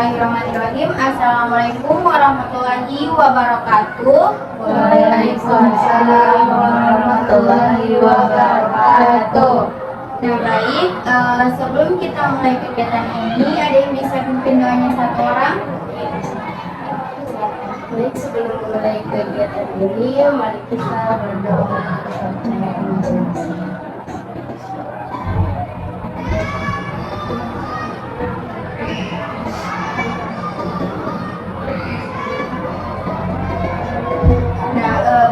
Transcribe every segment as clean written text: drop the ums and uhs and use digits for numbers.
Bismillahirrahmanirrahim. Assalamualaikum warahmatullahi wabarakatuh. Waalaikumsalam warahmatullahi wabarakatuh. Nah baik, sebelum kita mulai kegiatan ini, ada yang bisa pimpin doanya satu orang? Baik, sebelum mulai kegiatan ini, mari kita berdoa bersama.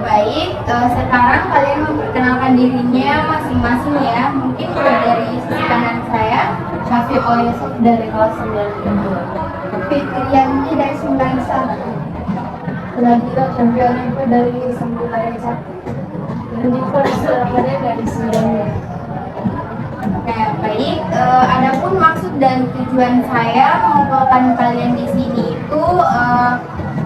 Baik, sekarang kalian memperkenalkan dirinya masing-masing ya. Mungkin mulai dari sisi kanan saya, Syafiqul Yusuf dari kelas 92. Fitriani dari 91. Nabila Syampion itu dari 91. Dan Nicholas Ramadhan dari 92. Nah, baik. Adapun maksud dan tujuan saya mengumpulkan kalian di sini itu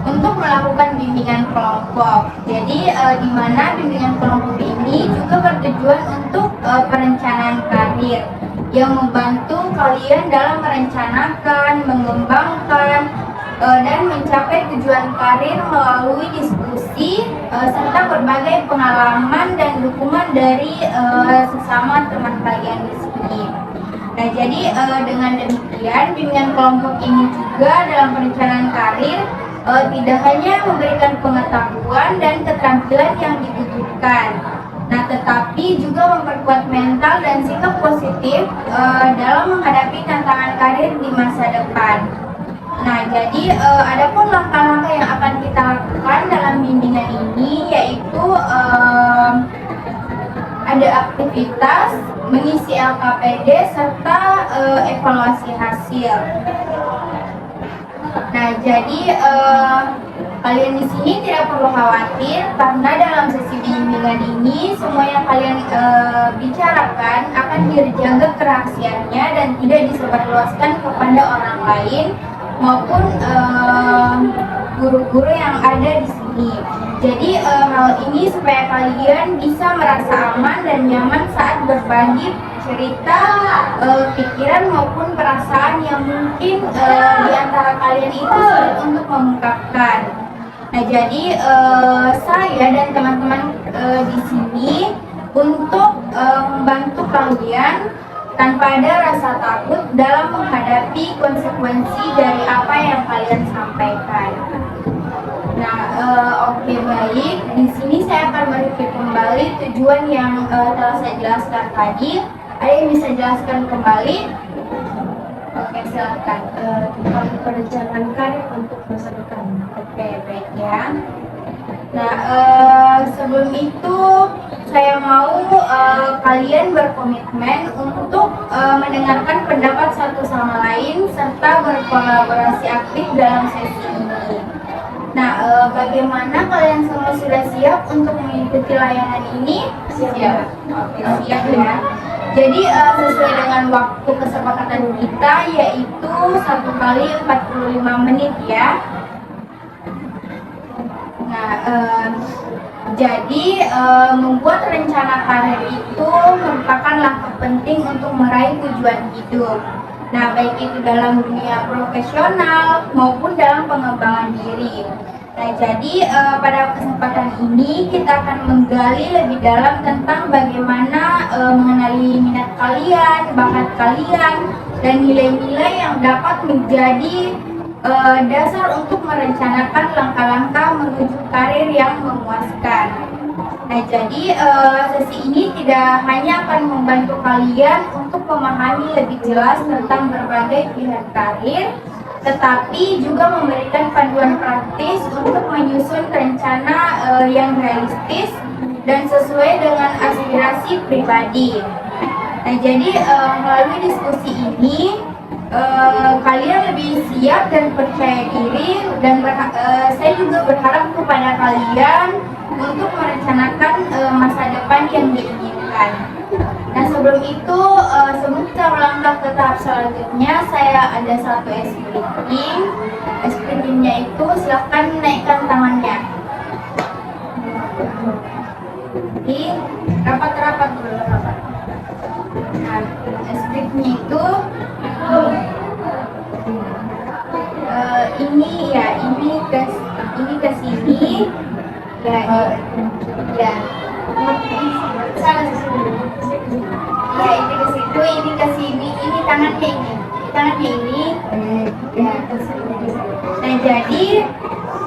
untuk melakukan bimbingan kelompok. Jadi di mana bimbingan kelompok ini juga bertujuan untuk perencanaan karir yang membantu kalian dalam merencanakan, mengembangkan dan mencapai tujuan karir melalui diskusi serta berbagai pengalaman dan dukungan dari sesama teman kalian di sini. Nah, jadi dengan demikian bimbingan kelompok ini juga dalam perencanaan karir tidak hanya memberikan pengetahuan dan keterampilan yang dibutuhkan, nah tetapi juga memperkuat mental dan sikap positif dalam menghadapi tantangan karir di masa depan. Nah, jadi adapun langkah-langkah yang akan kita lakukan dalam bimbingan ini yaitu ada aktivitas, mengisi LKPD, serta evaluasi hasil. Nah, jadi kalian di sini tidak perlu khawatir karena dalam sesi bimbingan ini semua yang kalian bicarakan akan dijaga kerahasiaannya dan tidak disebarluaskan kepada orang lain maupun guru-guru yang ada di sini. Jadi hal ini supaya kalian bisa merasa aman dan nyaman saat berbagi cerita, pikiran maupun perasaan yang mungkin di antara kalian itu sulit untuk mengungkapkan. Nah, jadi saya dan teman-teman di sini untuk membantu kalian tanpa ada rasa takut dalam menghadapi konsekuensi dari apa yang kalian sampaikan. Nah, oke, baik. Di sini saya akan mereview kembali tujuan yang telah saya jelaskan tadi. Ada yang bisa jelaskan kembali? Oke, silakan. Tentang perencanaan karir untuk masa depan. Oke, baik ya. Nah, sebelum itu saya mau kalian berkomitmen untuk mendengarkan pendapat satu sama lain serta berkolaborasi aktif dalam sesi ini. Nah, bagaimana kalian semua sudah siap untuk mengikuti layanan ini? Siap. Oke, siap ya. Jadi sesuai dengan waktu kesepakatan kita yaitu 1 kali 45 menit ya. Nah, jadi membuat rencana karir itu merupakan langkah penting untuk meraih tujuan hidup. Nah, baik itu dalam dunia profesional maupun dalam pengembangan diri. Nah, jadi pada kesempatan ini kita akan menggali lebih dalam tentang bagaimana mengenali minat kalian, bakat kalian, dan nilai-nilai yang dapat menjadi dasar untuk merencanakan langkah-langkah menuju karir yang memuaskan. Nah, jadi sesi ini tidak hanya akan membantu kalian untuk memahami lebih jelas tentang berbagai pilihan karir, tetapi juga memberikan panduan praktis untuk menyusun rencana yang realistis dan sesuai dengan aspirasi pribadi. Nah, jadi melalui diskusi ini kalian lebih siap dan percaya diri dan saya juga berharap kepada kalian untuk merencanakan masa depan yang diinginkan. Nah, sebelum itu sebelum kita melangkah ke tahap selanjutnya, saya ada satu scripting. Scriptingnya itu silahkan naikkan tangannya. Jadi rapat-rapat dulu rapat. Nah, scriptnya itu Ya, ya. Sana sini. Ya, ini ke situ, ini ke sini, ini tangannya ini. Tangannya ini. Ya, ke sini. Nah, jadi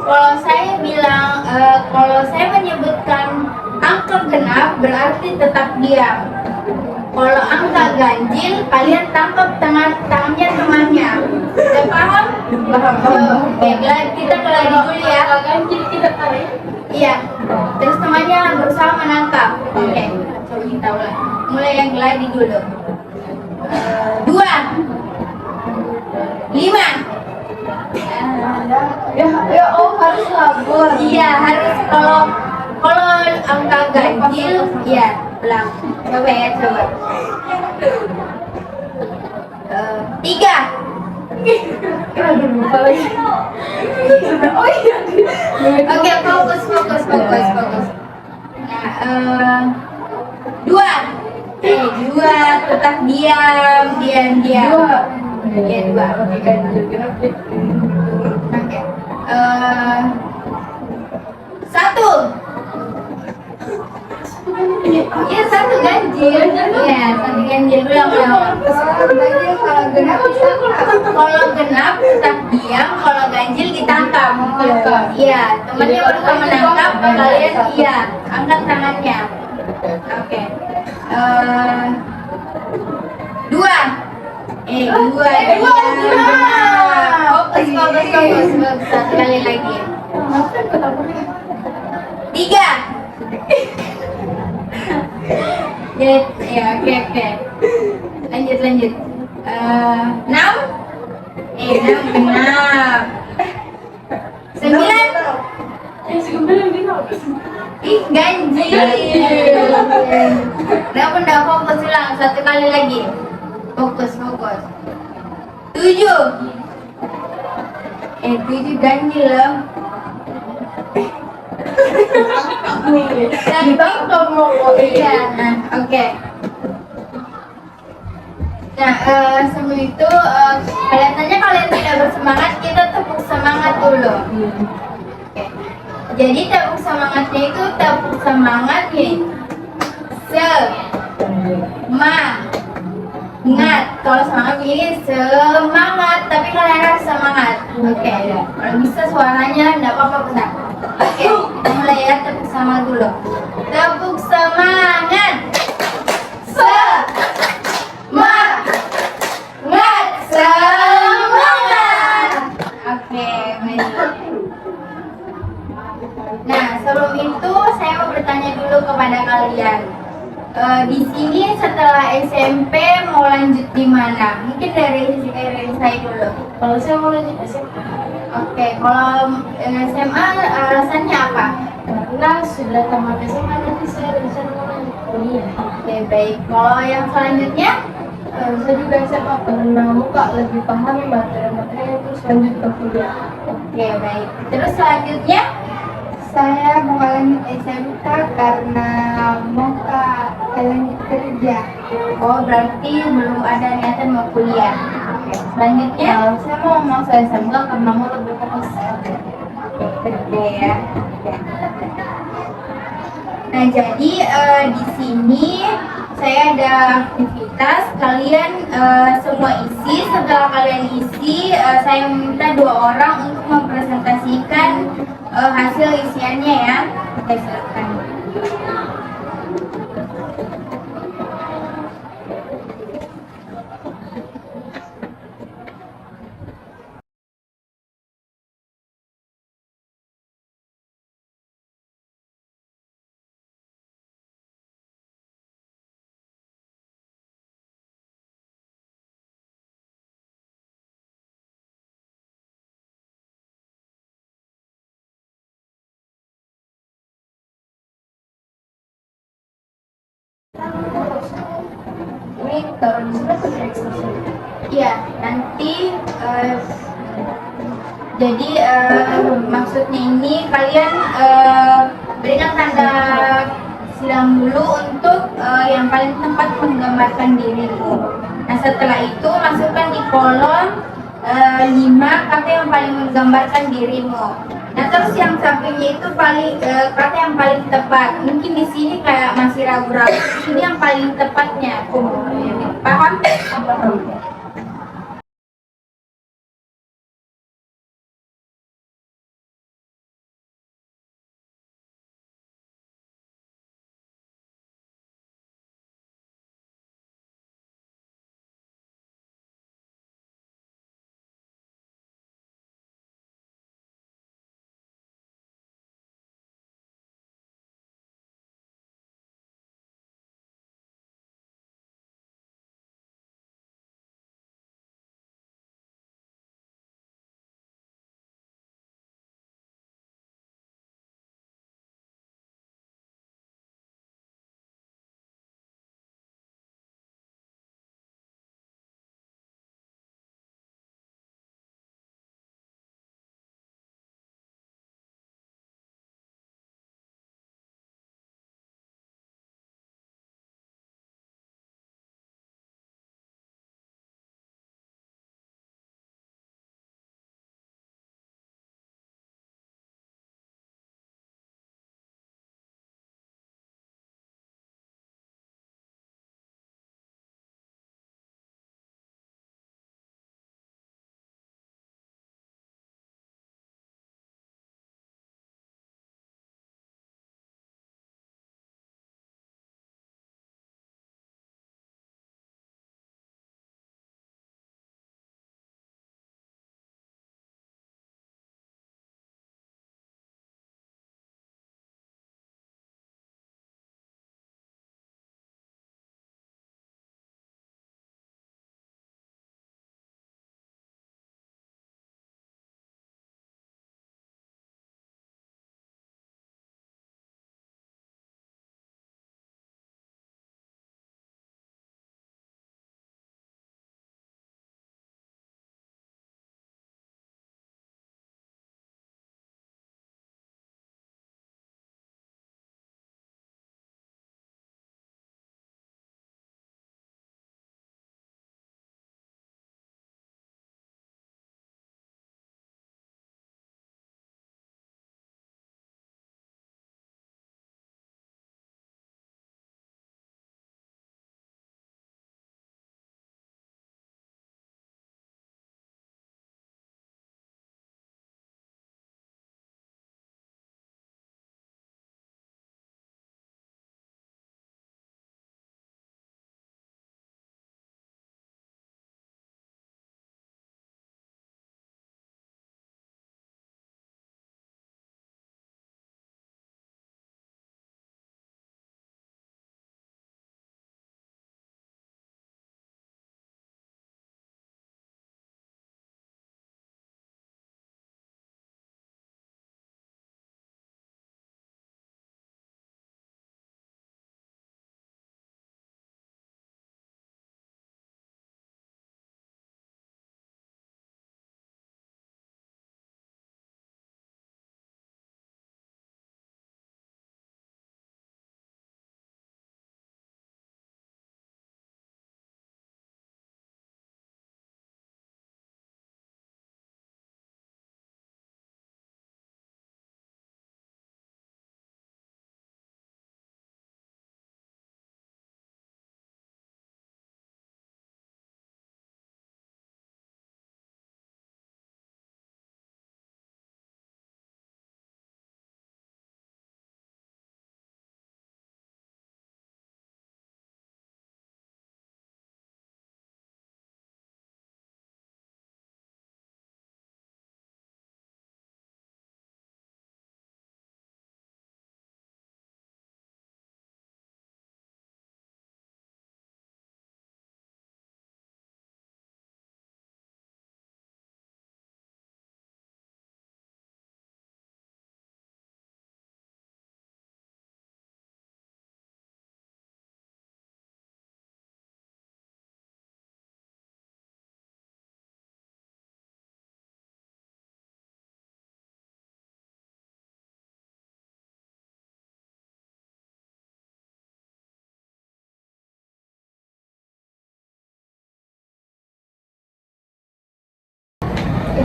kalau saya bilang, kalau saya menyebutkan angka genap berarti tetap diam. Kalau angka ganjil, kalian tangkap tangannya temannya. Udah paham? Paham. Oke, kita gladi dulu ya. Ganjil kita tarik. Iya. Terus temannya berusaha menangkap. Oke, coba kita ulang. Mulai yang gladi dulu. 2, 5. Ya, oh harus sabar. Iya, harus kalau angka ganjil, iya, ulang. Coba ya, coba. 3. Aduh, lupa lagi. Oh iya. Oke, fokus. Nah, 2. 2, tetap diam. Dua. Iya, 2. Oke, ganjil genap deh. Oke. 1. Iya, 1 ganjil. Iya, 1 ganjil. Ulang. Ganjil kalau genap Kalau genap tetap diam, kalau ganjil ditangkap. Iya, temannya berusaha menangkap, kalian iya, angkat tangannya. Oke. 2. 2. Fokus. Satu kali lagi. 3. Ya, oke. Lanjut. 6. 6 genap. 9. Ih, ganjil. Udah fokus ulang, satu kali lagi. Fokus. 7. 7 ganjil loh. ditangkap mau. Iya, nah, oke. Nah, sebelum itu kelihatannya kalian tidak bersemangat, kita tepuk semangat dulu. Oke. Jadi tepuk semangatnya itu tepuk semangat nih. Semangat. Kalau semangat begini semangat, tapi kalian harus semangat. Oke. Kalau bisa suaranya enggak apa-apa besar. Oke, kita mulai ya, tepuk semangat dulu. Tepuk semangat. Semangat. Oke, baik. Nah, sebelum itu saya mau bertanya dulu kepada kalian. Di sini setelah SMP mau lanjut di mana? Mungkin dari saya dulu. Kalau saya mau lanjut SMA. Oke, kalau SMA alasannya apa? Karena sudah tamat SMA nanti saya rencana mau lanjut kuliah. Oke, baik. Kalau yang selanjutnya? Saya juga SMA karena muka lebih paham materi-materinya terus lanjut ke kuliah. Oke, baik. Terus selanjutnya? Saya mau lanjut SMK karena mau lanjut kerja. Oh, berarti belum ada niatan mau kuliah. Oke, selanjutnya? Saya mau masuk SMK karena mau lebih fokus Oke ya. Oke. Nah, jadi di sini saya ada aktivitas, kalian semua isi. Setelah kalian isi, saya minta 2 orang untuk mempresentasikan hasil isiannya ya. Oke, silakan. Ini taruh di sini atau di ekstasi? Iya, nanti jadi maksudnya ini kalian berikan tanda silang dulu untuk yang paling tepat menggambarkan dirimu. Nah, setelah itu masukkan di kolom lima kata yang paling menggambarkan dirimu. Nah terus yang satunya itu kata yang paling tepat. Mungkin di sini kayak masih ragu-ragu. Ini yang paling tepatnya. Paham?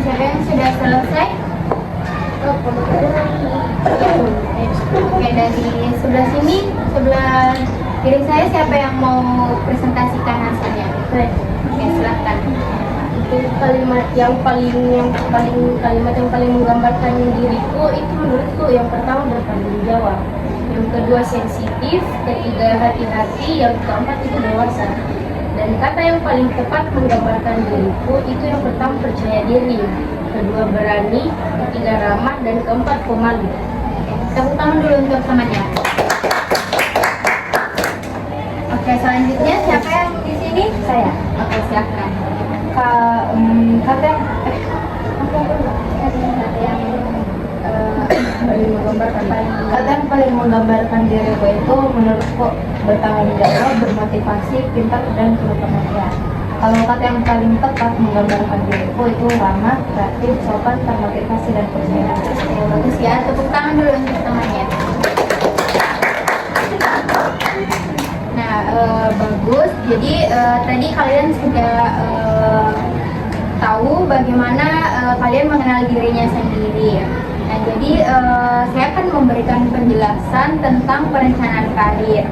siapa yang sudah selesai? Oke, dari sebelah sini, sebelah kiri saya siapa yang mau presentasikan hasilnya? Oke, silakan. Itu kalimat yang paling menggambarkan diriku itu menurutku yang pertama bertanggung jawab, yang kedua sensitif, ketiga hati-hati, yang keempat itu dewasa. Dan kata yang paling tepat menggambarkan diriku itu yang pertama percaya diri, kedua berani, ketiga ramah, dan keempat pemalu. Tepuk tangan dulu untuk temannya. Oke, selanjutnya siapa yang di sini? Saya. Oke, silakan. Kata yang paling menggambarkan diriku itu menurutku bertanggung jawab, bermotivasi, pintar, dan penuh perhatian. Kalau kata yang paling tepat menggambarkan diriku itu ramah, kreatif, sopan, termotivasi, dan percaya diri. Oke, bagus ya. Tepuk tangan dulu untuk temannya. Nah, bagus. Jadi tadi kalian sudah tahu bagaimana kalian mengenal dirinya sendiri. Nah, jadi saya akan memberikan penjelasan tentang perencanaan karir.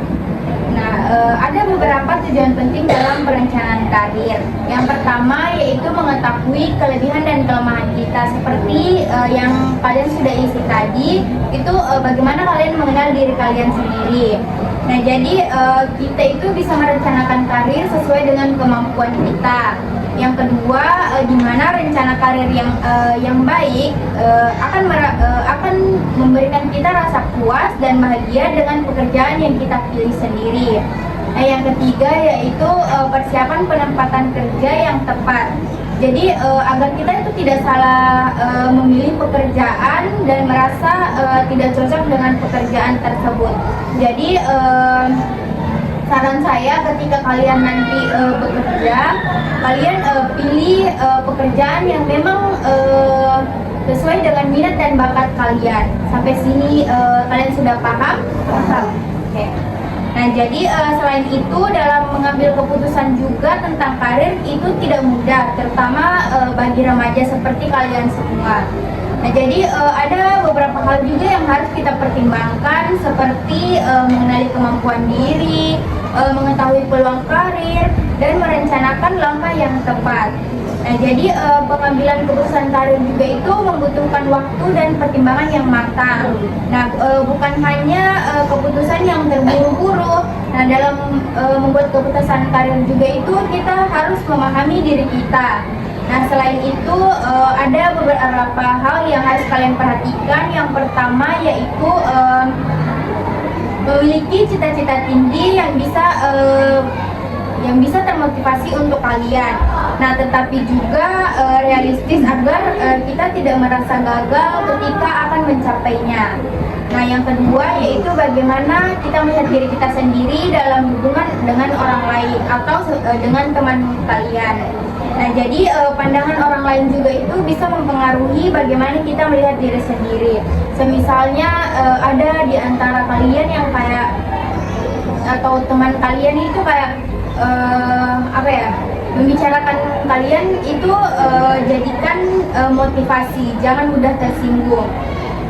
Nah, ada beberapa tujuan penting dalam perencanaan karir. Yang pertama yaitu mengetahui kelebihan dan kelemahan kita. Seperti yang kalian sudah isi tadi, itu bagaimana kalian mengenal diri kalian sendiri. Nah, jadi kita itu bisa merencanakan karir sesuai dengan kemampuan kita. Yang kedua, di mana rencana karir yang baik akan memberikan kita rasa puas dan bahagia dengan pekerjaan yang kita pilih sendiri. Nah, yang ketiga yaitu persiapan penempatan kerja yang tepat. Jadi agar kita itu tidak salah memilih pekerjaan dan merasa tidak cocok dengan pekerjaan tersebut. Jadi saran saya ketika kalian nanti bekerja, kalian pilih pekerjaan yang memang sesuai dengan minat dan bakat kalian. Sampai sini kalian sudah paham? Paham. Oke. Nah, jadi selain itu dalam mengambil keputusan juga tentang karir itu tidak mudah, terutama bagi remaja seperti kalian semua. Nah, jadi ada beberapa hal juga yang harus kita pertimbangkan seperti mengenali kemampuan diri, mengetahui peluang karir, dan merencanakan langkah yang tepat. Nah, jadi pengambilan keputusan karir juga itu membutuhkan waktu dan pertimbangan yang matang. Nah, bukan hanya keputusan yang terburu-buru. Nah, dalam membuat keputusan karir juga itu kita harus memahami diri kita. Nah, selain itu ada beberapa hal yang harus kalian perhatikan. Yang pertama yaitu memiliki cita-cita tinggi yang bisa termotivasi untuk kalian. Nah, tetapi juga realistis agar kita tidak merasa gagal ketika akan mencapainya. Nah, yang kedua yaitu bagaimana kita melihat diri kita sendiri dalam hubungan dengan orang lain atau dengan teman kalian. Nah, jadi pandangan orang lain juga itu bisa mempengaruhi bagaimana kita melihat diri sendiri. Semisalnya ada di antara kalian yang kayak atau teman kalian itu kayak membicarakan kalian itu jadikan motivasi, jangan mudah tersinggung.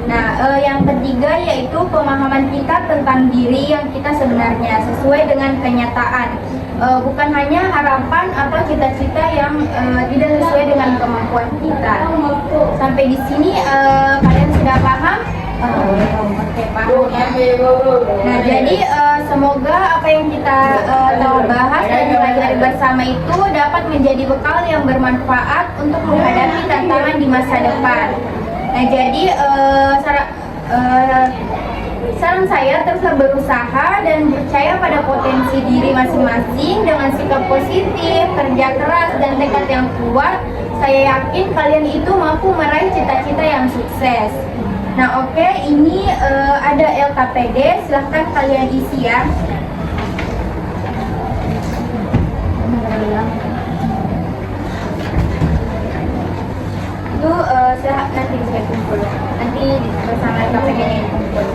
Nah, yang ketiga yaitu pemahaman kita tentang diri yang kita sebenarnya sesuai dengan kenyataan, bukan hanya harapan atau cita-cita yang tidak sesuai dengan kemampuan kita. Sampai di sini kalian sudah paham? Oke, paham ya. Nah, jadi semoga apa yang kita telah bahas dan pelajari bersama itu dapat menjadi bekal yang bermanfaat untuk menghadapi tantangan di masa depan. Nah, jadi saran saya teruslah berusaha dan percaya pada potensi diri masing-masing dengan sikap positif, kerja keras, dan tekad yang kuat. Saya yakin kalian itu mampu meraih cita-cita yang sukses. Nah, oke, ini ada LKPD, silahkan kalian isi ya. Itu nanti saya kumpul, nanti bersama LKPD-nya kumpul.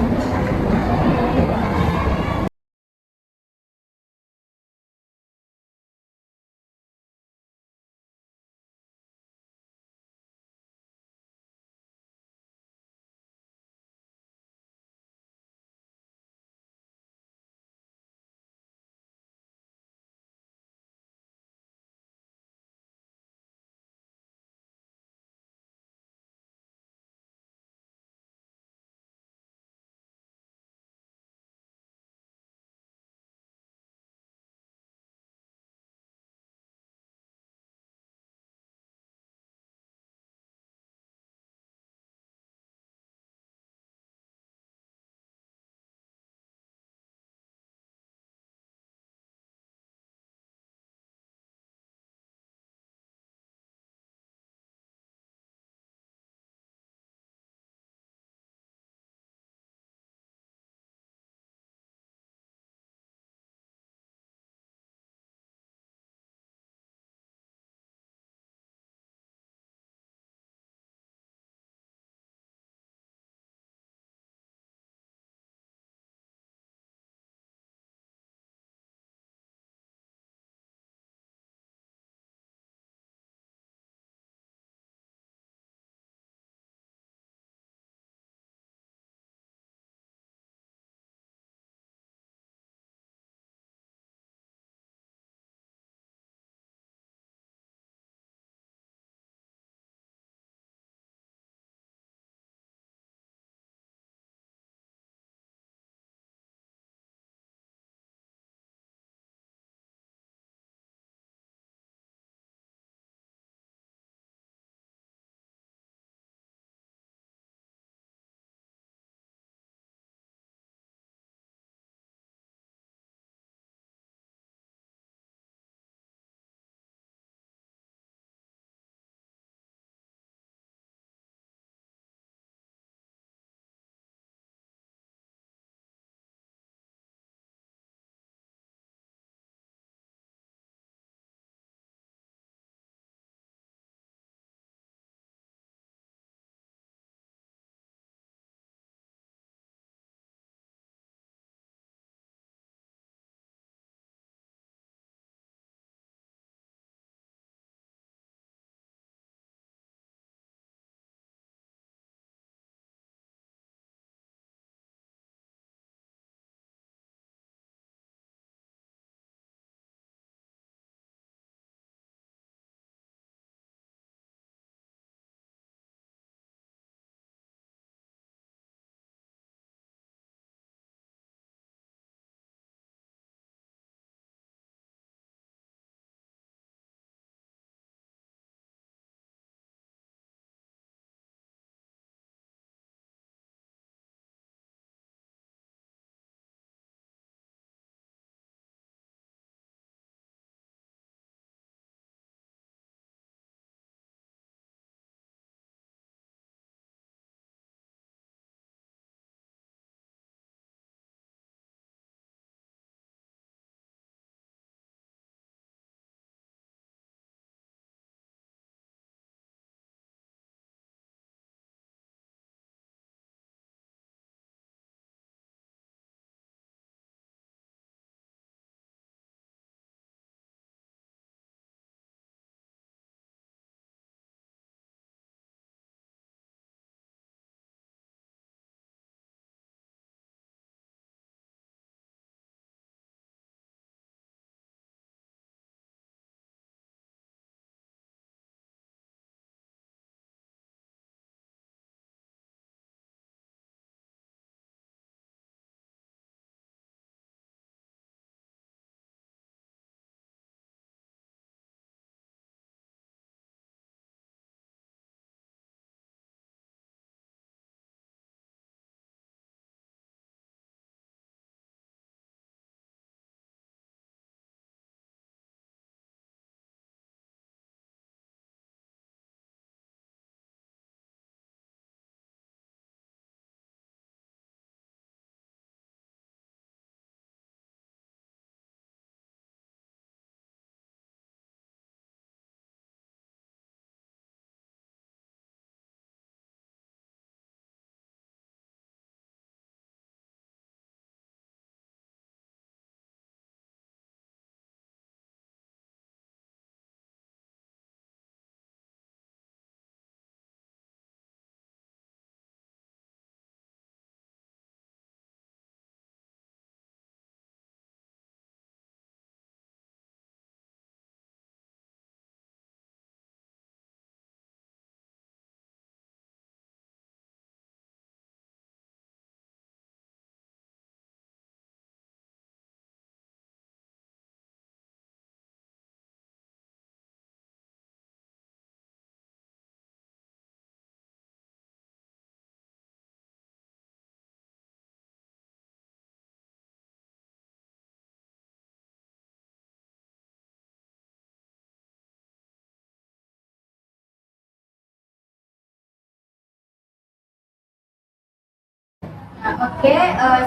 Nah, oke,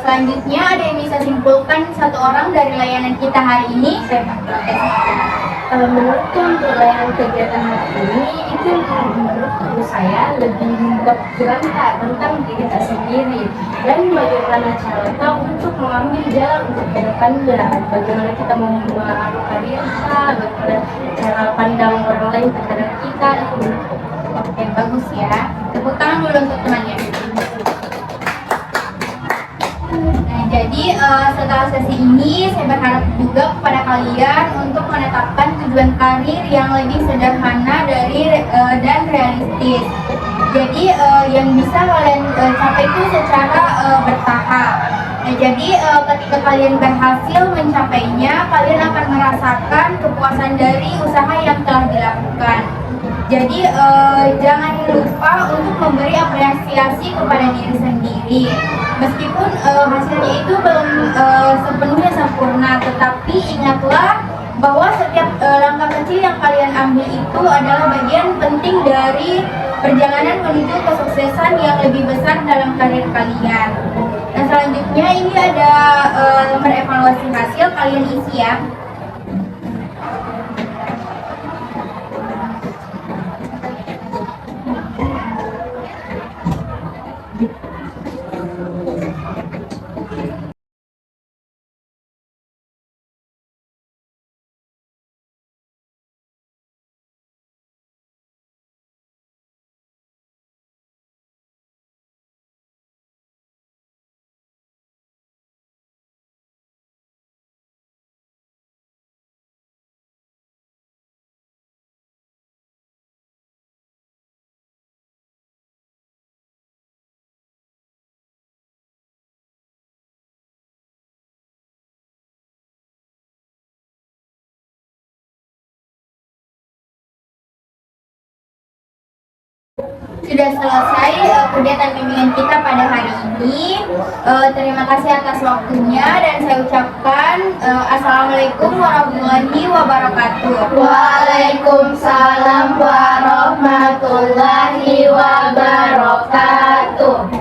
selanjutnya ada yang bisa simpulkan satu orang dari layanan kita hari ini? Menurutku untuk layanan kegiatan hari ini itu menurut saya lebih membuat berangkat tentang diri kita sendiri dan bagaimana cara kita untuk mengambil jalan untuk ke depannya, bagaimana kita mau mengarahkan karir kita, bagaimana cara pandang orang lain terhadap kita itu. Oke, bagus ya. Tepuk tangan dulu untuk temannya. Nah, jadi setelah sesi ini saya berharap juga kepada kalian untuk menetapkan tujuan karir yang lebih sederhana dan realistis. Jadi yang bisa kalian capai itu secara bertahap. Nah, jadi ketika kalian berhasil mencapainya, kalian akan merasakan kepuasan dari usaha yang telah dilakukan. Jadi jangan lupa untuk memberi apresiasi kepada diri sendiri. Meskipun hasilnya itu belum sepenuhnya sempurna, tetapi ingatlah bahwa setiap langkah kecil yang kalian ambil itu adalah bagian penting dari perjalanan menuju kesuksesan yang lebih besar dalam karir kalian. Nah, selanjutnya ini ada lembar evaluasi hasil, kalian isi ya. Sudah selesai kegiatan bimbingan kita pada hari ini. Terima kasih atas waktunya dan saya ucapkan Assalamualaikum warahmatullahi wabarakatuh. Waalaikumsalam warahmatullahi wabarakatuh.